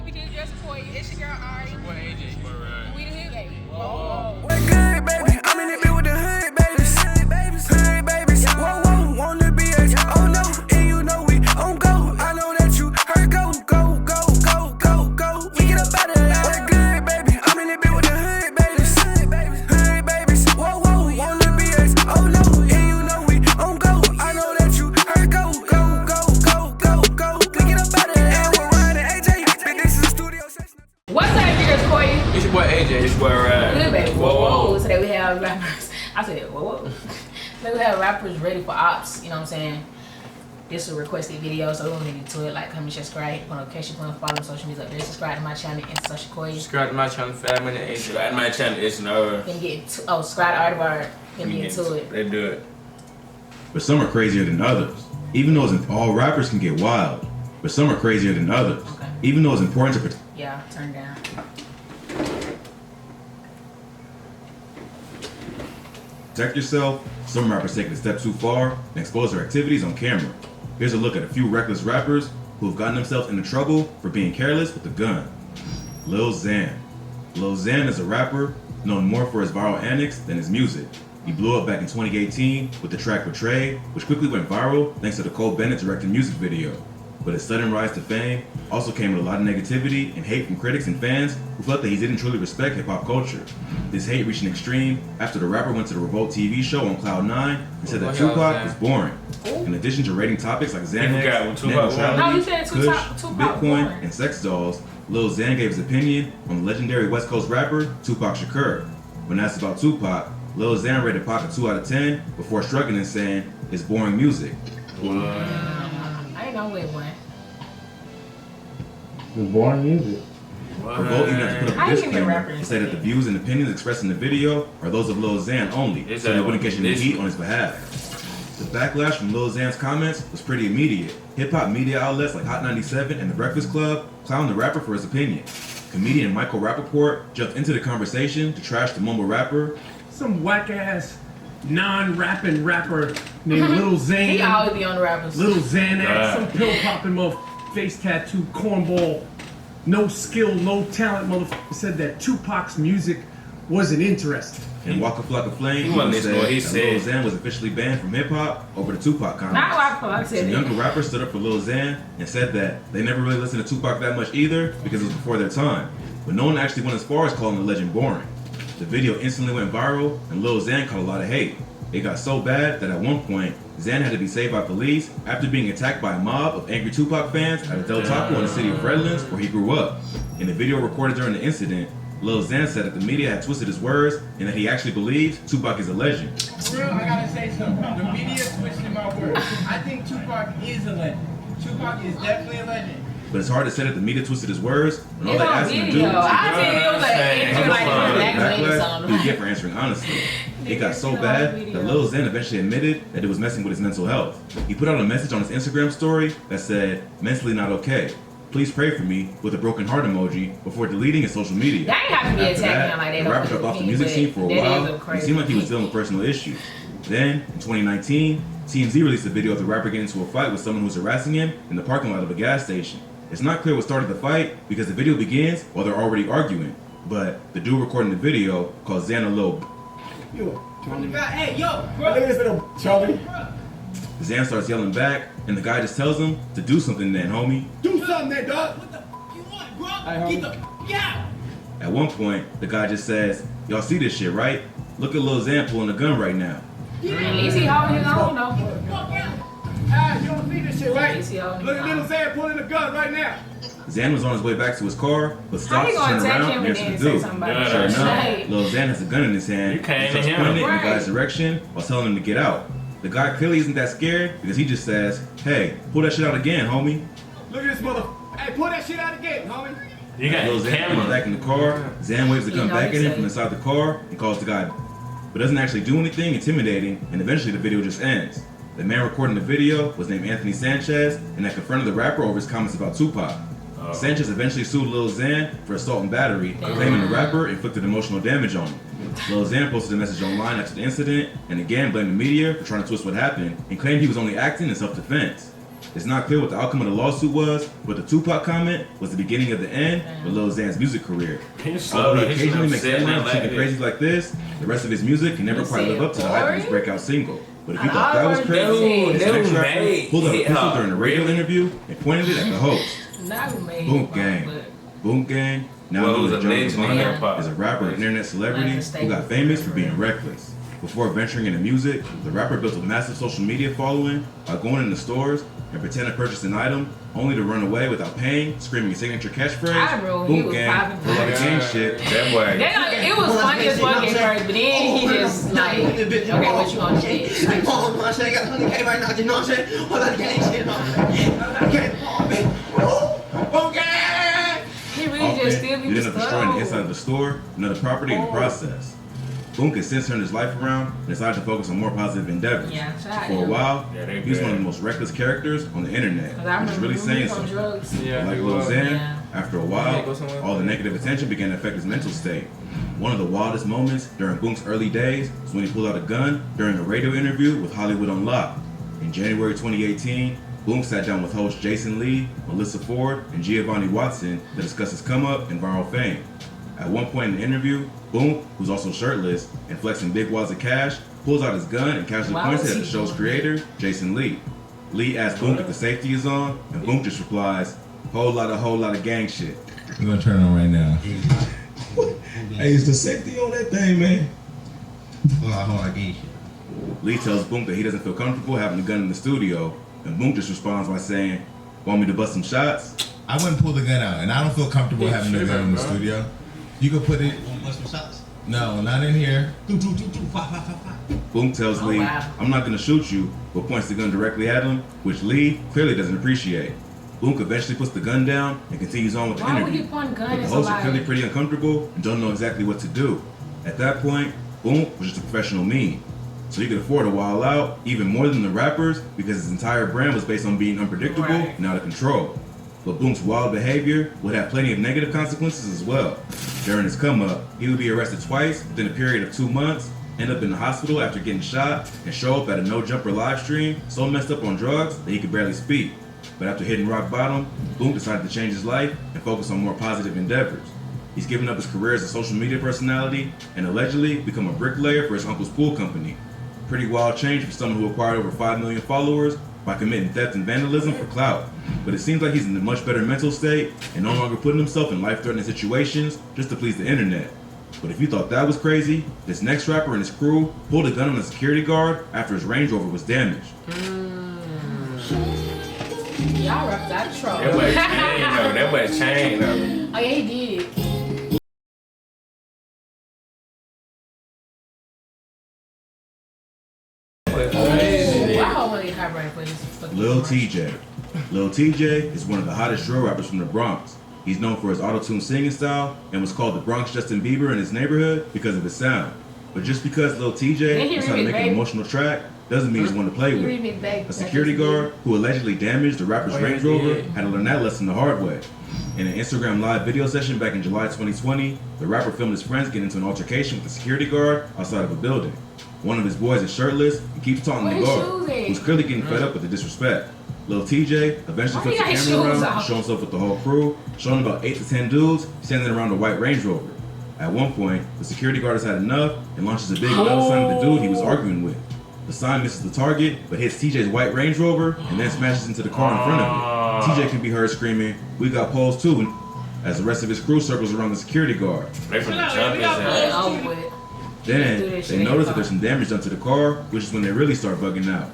We just Koy. It's your girl Ari. Boy, AJ. And we the Hoodbabies. Whoa. What good, baby? I'm in the bit with the Hoodbabies. Hoodbabies. Whoa, whoa, want to be a oh no, and you know we on go. I know that you heard go. We get up out of there. What good, baby? I'm in the bit with the Hoodbabies. Hoodbabies. Whoa, whoa, want to be a oh no, and you know we on go. I know that you heard go. We get up out of there. And we're riding AJ. This is a studio session. What's up, here's Koy. It's your boy AJ. It's your boy Rad. Hoodbabies. Whoa. Today we have rappers. I said, whoa. Today we have rappers ready for Opps. You know what I'm saying? This is a requested video, so we're gonna get into it. Like, comment, subscribe. In case you want to follow me on social media up there, subscribe to my channel, Insta Koy. Subscribe to my channel, 5 minute AJ. Subscribe to my channel, it's no. Gonna get into subscribe to Artbar. Gonna get into it. Let's do it. But some are crazier than others. Even though all rappers can get wild, but some are crazier than others. Okay. Even though it's important to protect. Yeah, turn down. Protect yourself, some rappers take it a step too far and expose their activities on camera. Here's a look at a few reckless rappers who have gotten themselves into trouble for being careless with a gun. Lil Xan. Lil Xan is a rapper known more for his viral antics than his music. He blew up back in 2018 with the track Betray, which quickly went viral thanks to the Cole Bennett directed music video. But his sudden rise to fame also came with a lot of negativity and hate from critics and fans who felt that he didn't truly respect hip-hop culture. This hate reached an extreme after the rapper went to the Revolt TV show on Cloud 9 and said that Tupac was boring. In addition to rating topics like Xanax, net neutrality, Kush, Bitcoin, and sex dolls, Lil Xan gave his opinion on the legendary West Coast rapper Tupac Shakur. When asked about Tupac, Lil Xan rated Pac a 2 out of 10 before shrugging and saying, "It's boring music." I ain't know it went. It's boring music. Revolt even had to put up a disclaimer and say that the views and opinions expressed in the video are those of Lil Xan only, so they wouldn't catch any heat on his behalf. The backlash from Lil Xan's comments was pretty immediate. Hip-hop media outlets like Hot 97 and The Breakfast Club clowned the rapper for his opinion. Comedian Michael Rappaport jumped into the conversation to trash the mumble rapper. Some whack-ass, non-rapping rapper named Lil Xan. He always be on the rappers. Lil Xanax, some pill-popping motherfucker, face tattoo, cornball, no skill, no talent motherfucker said that Tupac's music wasn't interesting. And Waka Flocka Flame said that Lil Xan was officially banned from hip-hop over the Tupac comments. Not Waka Flocka said Some younger rappers stood up for Lil Xan and said that they never really listened to Tupac that much either because it was before their time. But no one actually went as far as calling the legend boring. The video instantly went viral and Lil Xan caught a lot of hate. It got so bad that at one point, Xan had to be saved by police after being attacked by a mob of angry Tupac fans at a Del Taco in the city of Redlands where he grew up. In the video recorded during the incident, Lil Xan said that the media had twisted his words and that he actually believes Tupac is a legend. For real, I gotta say something. The media twisted my words. I think Tupac is a legend. Tupac is definitely a legend. But it's hard to say that the media twisted his words when all they asked him to do was I think it was backlash he get for answering honestly. It got so bad that Lil Xan eventually admitted that it was messing with his mental health. He put out a message on his Instagram story that said, "Mentally not okay. Please pray for me," with a broken heart emoji before deleting his social media. That ain't have to be attacking him like that. The rapper dropped off the music scene for a while. It seemed like he was dealing with personal issues. Then, in 2019, TMZ released a video of the rapper getting into a fight with someone who was harassing him in the parking lot of a gas station. It's not clear what started the fight because the video begins while they're already arguing. But the dude recording the video called Xan a little Yo, hey, yo, bro. Look at this little Charlie. Xan starts yelling back, and the guy just tells him to do something then, homie. Do something there, dog. What the f you want, bro? Get the yeah. At one point, the guy just says, "Y'all see this shit, right? Look at Lil Xan pulling a gun right now." At least he holding his own though. Ah, you don't see this shit, right? Look Look at little Xan pulling a gun right now. Xan was on his way back to his car, but stops to turn around and answer the dude. Sure enough, Lil Xan has a gun in his hand. He starts pointing it in the guy's direction while telling him to get out. The guy clearly isn't that scared because he just says, "Hey, pull that shit out again, homie." Look at this mother. Hey, pull that shit out again, homie. You got Lil Xan comes back in the car. Xan waves the gun back at him from inside the car and calls the guy, but doesn't actually do anything intimidating, and eventually the video just ends. The man recording the video was named Anthony Sanchez and had confronted the rapper over his comments about Tupac. Sanchez eventually sued Lil Xan for assault and battery, claiming the rapper inflicted emotional damage on him. Lil Xan posted a message online after the incident and again blamed the media for trying to twist what happened and claimed he was only acting in self-defense. It's not clear what the outcome of the lawsuit was, but the Tupac comment was the beginning of the end of Lil Xan's music career. Although he occasionally makes headlines for something crazy like this, the rest of his music can never quite live up to the hype of his breakout single. But if you thought that was crazy, this next rapper pulled out a pistol during a radio interview and pointed it at the host. Boom Gang. Boom Gang, now known as Joe Savannah, is a rapper and internet celebrity who got famous for being reckless. Before venturing into music, the rapper built a massive social media following by going into stores and pretending to purchase an item only to run away without paying, screaming a signature catchphrase, Boom Gang, a lot of gang shit. That way. It was funny as fuck at first, but then he just like, okay, what you gonna say? I got 100K right now, you know what I'm saying? All that gang shit, Boom Gang! He really just still be ended up destroying the inside of the store and other property in the process. Boom has since turned his life around and decided to focus on more positive endeavors. For a while, he was one of the most reckless characters on the internet, which is really saying something. Like Lil Xan, after a while, all the negative attention began to affect his mental state. One of the wildest moments during Boom's early days was when he pulled out a gun during a radio interview with Hollywood Unlocked. In January 2018, Boom sat down with hosts Jason Lee, Melissa Ford, and Giovanni Watson to discuss his come-up and viral fame. At one point in the interview, Boom, who's also shirtless and flexing big wads of cash, pulls out his gun and casually points it at the show's creator, Jason Lee. Lee asks Boom if the safety is on, and Boom just replies, whole lot of gang shit. We're gonna turn it on right now. Hey, is the safety on that thing, man? Whole lot of gang shit. Lee tells Boom that he doesn't feel comfortable having a gun in the studio, and Boom just responds by saying, want me to bust some shots? I wouldn't pull the gun out, and I don't feel comfortable having the gun in the studio. You could put it. Bust some shots? No, not in here. Boom tells Lee, I'm not gonna shoot you, but points the gun directly at him, which Lee clearly doesn't appreciate. Boom eventually puts the gun down and continues on with the interview. But the hosts are clearly pretty uncomfortable and don't know exactly what to do. At that point, Boom was just a professional meme. So he could afford to wild out even more than the rappers because his entire brand was based on being unpredictable and out of control. But Boom's wild behavior would have plenty of negative consequences as well. During his come-up, he would be arrested twice within a period of 2 months, end up in the hospital after getting shot, and show up at a no-jumper live stream so messed up on drugs that he could barely speak. But after hitting rock bottom, Boom decided to change his life and focus on more positive endeavors. He's given up his career as a social media personality and allegedly become a bricklayer for his uncle's pool company. Pretty wild change for someone who acquired over 5 million followers by committing theft and vandalism for clout. But it seems like he's in a much better mental state and no longer putting himself in life-threatening situations just to please the internet. But if you thought that was crazy, this next rapper and his crew pulled a gun on a security guard after his Range Rover was damaged. Y'all roughed that troll. That was chain though. That was chain though. Oh yeah, he did. Lil TJ. Lil TJ is one of the hottest drill rappers from the Bronx. He's known for his auto-tune singing style and was called the Bronx Justin Bieber in his neighborhood because of his sound. But just because Lil TJ knows how to make an emotional track doesn't mean he's one to play with. A security guard who allegedly damaged the rapper's Range Rover had to learn that lesson the hard way. In an Instagram live video session back in July 2020, the rapper filmed his friends get into an altercation with the security guard outside of a building. One of his boys is shirtless and keeps taunting the guard, who's clearly getting fed up with the disrespect. Lil TJ eventually puts the camera around and shows himself with the whole crew, showing about 8 to 10 dudes standing around the white Range Rover. At one point, the security guard has had enough and launches a big metal sign at the dude he was arguing with. The sign misses the target, but hits TJ's white Range Rover and then smashes into the car in front of it. TJ can be heard screaming, "We got poles too," as the rest of his crew circles around the security guard. They from the jump his ass. Then, they notice that there's some damage done to the car, which is when they really start bugging out.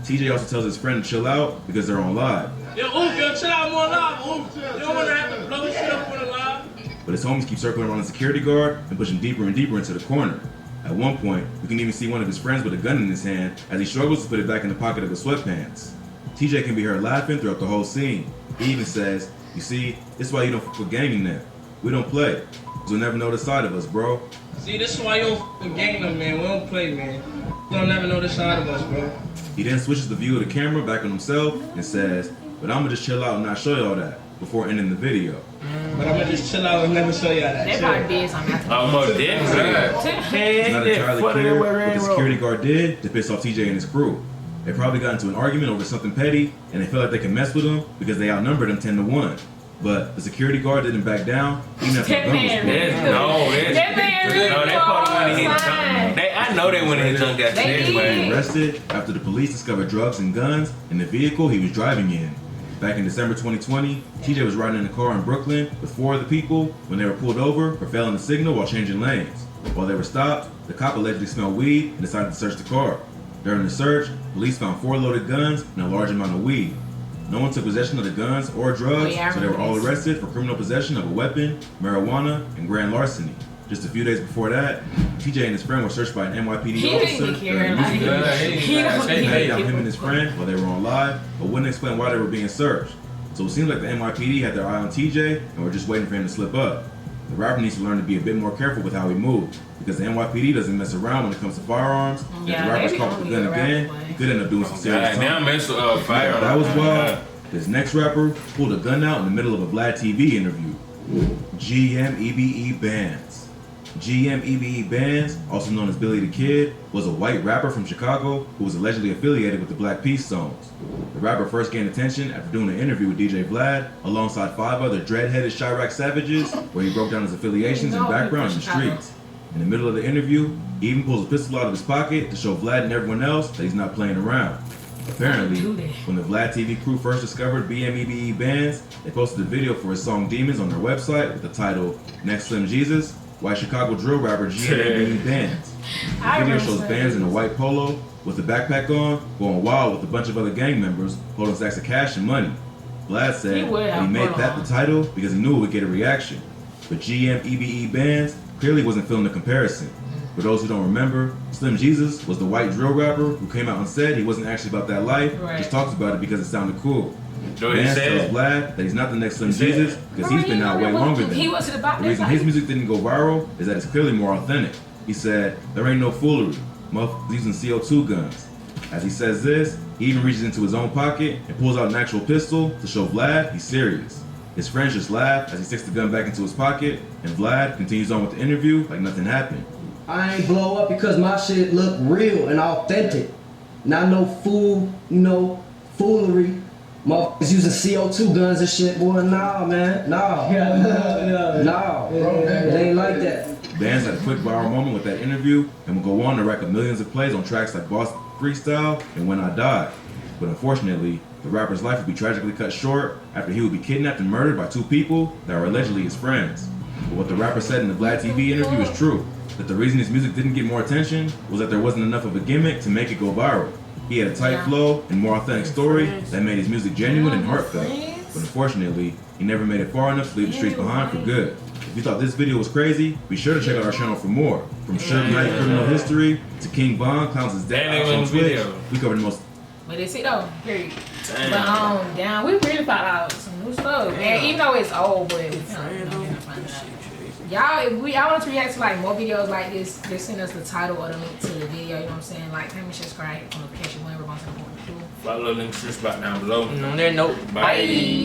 TJ also tells his friend to chill out because they're on live. Yo, chill out more live, You don't want to have to blow this shit up on the live. But his homies keep circling around the security guard and push him deeper and deeper into the corner. At one point, you can even see one of his friends with a gun in his hand as he struggles to put it back in the pocket of his sweatpants. TJ can be heard laughing throughout the whole scene. He even says, "You see, this is why you don't fuck with ganging them. We don't play. You'll never know the side of us, bro." See, this is why you don't fuck with gang them, man. We don't play, man. You don't never know the side of us, bro. He then switches the view of the camera back on himself and says, "But I'ma just chill out and not show y'all that," before ending the video. But I'ma just chill out and never show y'all that. They probably did something after that. Almost did. It's not entirely clear what the security guard did to piss off TJ and his crew. They probably got into an argument over something petty, and they felt like they could mess with him because they outnumbered him 10-1. But the security guard didn't back down, even after the gun was pulled. I know they went in his junk got snitched, He was man. arrested after the police discovered drugs and guns in the vehicle he was driving in. Back in December 2020, TJ was riding in a car in Brooklyn with 4 other people when they were pulled over for failing the signal while changing lanes. While they were stopped, the cop allegedly smelled weed and decided to search the car. During the search, police found 4 loaded guns and a large amount of weed. No one took possession of the guns or drugs, so they were all arrested for criminal possession of a weapon, marijuana, and grand larceny. Just a few days before that, TJ and his friend were searched by an NYPD officer during a music video. They had down him and his friend while they were on live, but wouldn't explain why they were being searched. So it seems like the NYPD had their eye on TJ and were just waiting for him to slip up. The rapper needs to learn to be a bit more careful with how he moves, because the NYPD doesn't mess around when it comes to firearms. And if the rapper's caught with the gun again, he could end up doing some serious Now harm. mess with firearms. That was wild. This next rapper pulled a gun out in the middle of a Vlad TV interview. GMEBE Bands. GMEBE Bands, also known as Billy the Kid, was a white rapper from Chicago who was allegedly affiliated with the Black Peace Zones. The rapper first gained attention after doing an interview with DJ Vlad alongside 5 other dread-headed Chirac savages, where he broke down his affiliations and background in the streets. In the middle of the interview, he even pulls a pistol out of his pocket to show Vlad and everyone else that he's not playing around. Apparently, when the Vlad TV crew first discovered BMEBE Bands, they posted a video for his song Demons on their website with the title Next Slim Jesus, white Chicago drill rapper GMEBE Bands. The video shows Bands in a white polo with a backpack on, going wild with a bunch of other gang members holding stacks of cash and money. Vlad said that he made that the title because he knew it would get a reaction. But GMEBE Bands clearly wasn't feeling the comparison. For those who don't remember, Slim Jesus was the white drill rapper who came out and said he wasn't actually about that life, just talks about it because it sounded cool. Bands tells Vlad that he's not the next Slim Jesus because he's been out way longer than him. The reason his music didn't go viral is that it's clearly more authentic. He said, "There ain't no foolery. Motherfuckers using CO2 guns." As he says this, he even reaches into his own pocket and pulls out an actual pistol to show Vlad he's serious. His friends just laugh as he sticks the gun back into his pocket, and Vlad continues on with the interview like nothing happened. I ain't blow up because my shit look real and authentic. Not no foolery. Motherfuckers using CO2 guns and shit, boy. Nah, man. Nah. Nah. It ain't like that. Bands had a quick viral moment with that interview and will go on to rack up millions of plays on tracks like Boss Freestyle and When I Die. But unfortunately, the rapper's life would be tragically cut short after he would be kidnapped and murdered by 2 people that were allegedly his friends. But what the rapper said in the Vlad TV interview is true. That the reason his music didn't get more attention was that there wasn't enough of a gimmick to make it go viral. He had a tight flow and more authentic story that made his music genuine and heartfelt. But unfortunately, he never made it far enough to leave the streets behind for good. If you thought this video was crazy, be sure to check out our channel for more. From Suge Knight criminal history to King Von Clowns' death on Twitch, we covered the most. But that's it though, period. But damn, we really found out some new stuff, man. Even though it's old, but we found out. Y'all, if y'all want to react to like more videos like this, just send us the title or the link to the video. You know what I'm saying? Like, comment, subscribe, notification when we're going to do. Follow the link, subscribe down below. And on that note, bye.